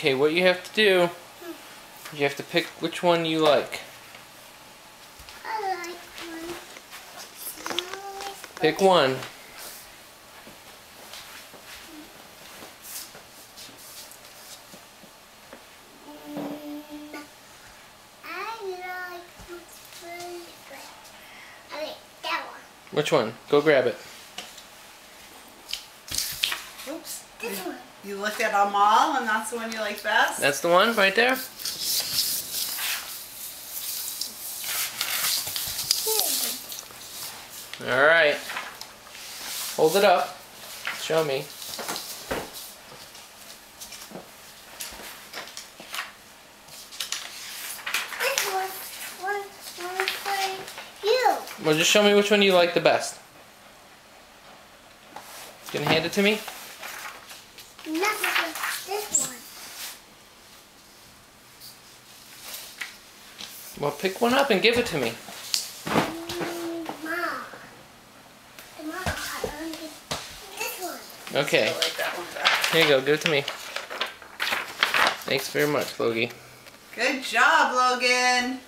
Okay, what you have to do, you have to pick which one you like. I like one. Pick one. I like that one. Which one? Go grab it. Oops. This one. You looked at them all and that's the one you like best? That's the one right there? Alright. Hold it up. Show me. This one for you. Well, just show me which one you like the best. You gonna hand it to me? Not this one. Well, pick one up and give it to me. Mom. Tomorrow I want this one. Okay. I like that one better. Here you go. Give it to me. Thanks very much, Logie. Good job, Logan.